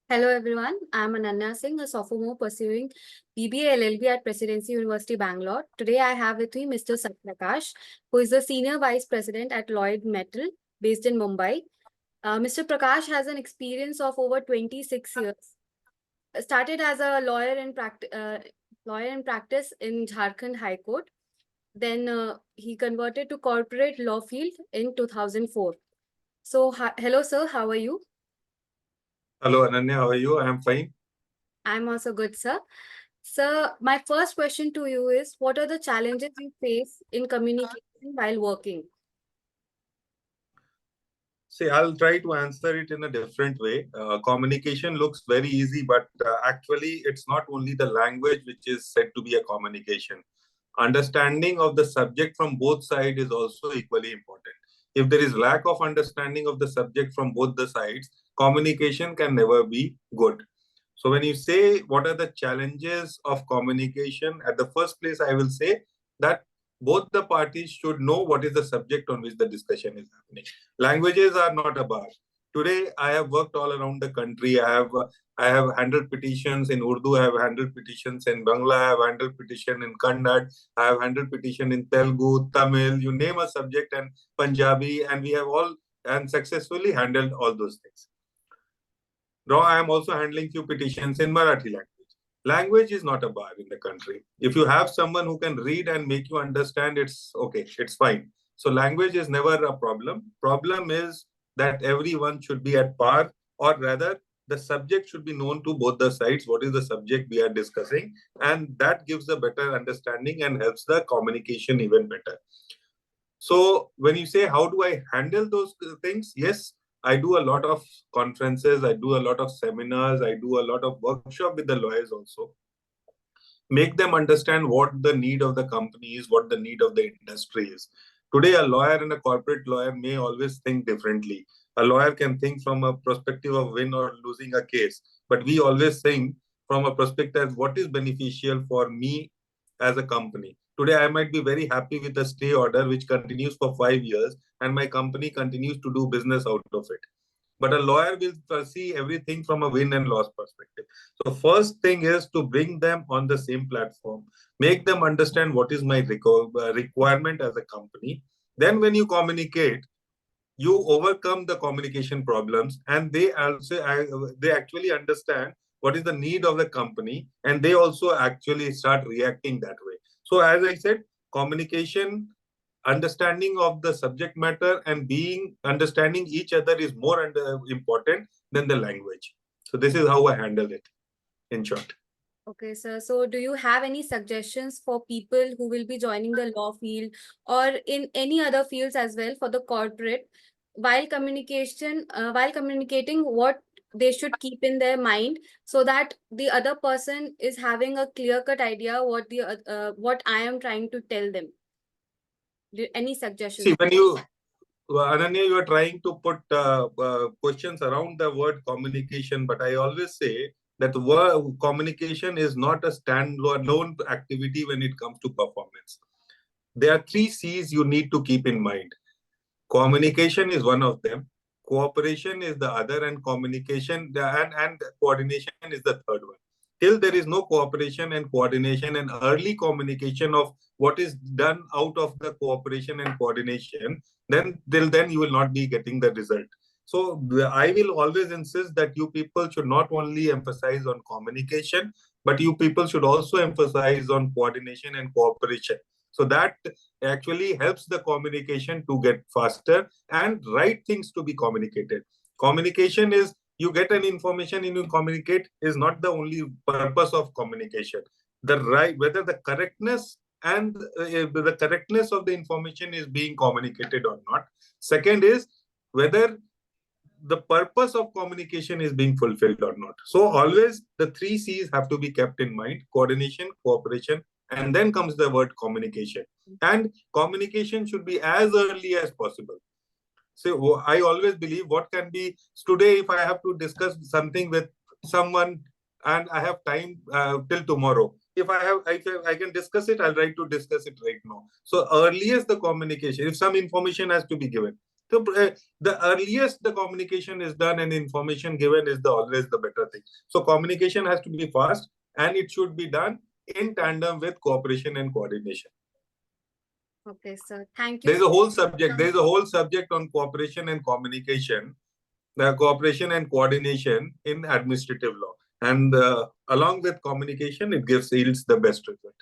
Hello everyone, I am Ananya Singh, a sophomore pursuing BBA LLB at Presidency University, Bangalore. Today I have with me Mr. Satya Prakash, who is the Senior Vice President at Lloyd Metal, based in Mumbai. Mr. Prakash has an experience of over 26 years. Started as a lawyer in practice in Jharkhand High Court. Then he converted to corporate law field in 2004. So, hello sir, how are you? Hello, Ananya. How are you? I am fine. I'm also good, sir. Sir, my first question to you is, what are the challenges you face in communication while working? See, I'll try to answer it in a different way. Communication looks very easy, but actually, it's not only the language which is said to be a communication. Understanding of the subject from both sides is also equally important. If there is lack of understanding of the subject from both the sides, communication can never be good. So when you say what are the challenges of communication, at the first place, I will say that both the parties should know what is the subject on which the discussion is happening. Languages are not a bar. Today, I have worked all around the country. I have handled petitions in Urdu. I have handled petitions in Bangla. I have handled petition in Kannada. I have handled petition in Telugu, Tamil. You name a subject and Punjabi, and we have all and successfully handled all those things. Now I am also handling few petitions in Marathi language. Language is not a bar in the country. If you have someone who can read and make you understand, it's okay, it's fine. So language is never a problem. Problem is that everyone should be at par, or rather, the subject should be known to both the sides. What is the subject we are discussing? And that gives a better understanding and helps the communication even better. So when you say, how do I handle those things? Yes, I do a lot of conferences, I do a lot of seminars, I do a lot of workshop with the lawyers also. Make them understand what the need of the company is, what the need of the industry is. Today, a lawyer and a corporate lawyer may always think differently. A lawyer can think from a perspective of win or losing a case, but we always think from a perspective what is beneficial for me as a company. Today, I might be very happy with the stay order, which continues for 5 years, and my company continues to do business out of it. But a lawyer will see everything from a win and loss perspective. So first thing is to bring them on the same platform, make them understand what is my requirement as a company. Then when you communicate, you overcome the communication problems, and they actually understand what is the need of the company, and they also actually start reacting that way. So as I said, communication, understanding of the subject matter and being understanding each other is more important than the language. So this is how I handle it in short. Okay, sir. So do you have any suggestions for people who will be joining the law field or in any other fields as well for the corporate while communicating, what they should keep in their mind so that the other person is having a clear-cut idea what I am trying to tell them? Any suggestions? See, when you Ananya, you are trying to put questions around the word communication, but I always say that the word communication is not a standalone activity when it comes to performance. There are 3 C's you need to keep in mind. Communication is one of them, cooperation is the other, and and coordination is the third one. Till there is no cooperation and coordination and early communication of what is done out of the cooperation and coordination, then till then you will not be getting the result. So I will always insist that you people should not only emphasize on communication, but you people should also emphasize on coordination and cooperation. So that actually helps the communication to get faster and right things to be communicated. Communication is you get an information and you communicate is not the only purpose of communication. The right, whether the correctness and the correctness of the information is being communicated or not. Second is whether the purpose of communication is being fulfilled or not. So always the 3 C's have to be kept in mind: coordination, cooperation, and then comes the word communication. And communication should be as early as possible. So I always believe what can be today, if I have to discuss something with someone and I have time till tomorrow, if I can discuss it, I'll try to discuss it right now. So earliest the communication, if some information has to be given, The earliest the communication is done and information given is always the better thing. So communication has to be fast, and it should be done in tandem with cooperation and coordination. Okay, sir. Thank you. There is a whole subject. There is a whole subject on cooperation and communication, cooperation and coordination in administrative law. And along with communication, it yields the best result.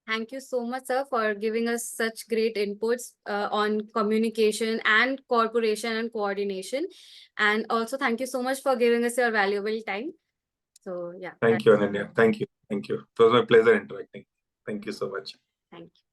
Thank you so much, sir, for giving us such great inputs on communication and cooperation and coordination. And also, thank you so much for giving us your valuable time. So, yeah. Thank you, Ananya. Thank you. Thank you. It was my pleasure interacting. Thank you so much. Thank you.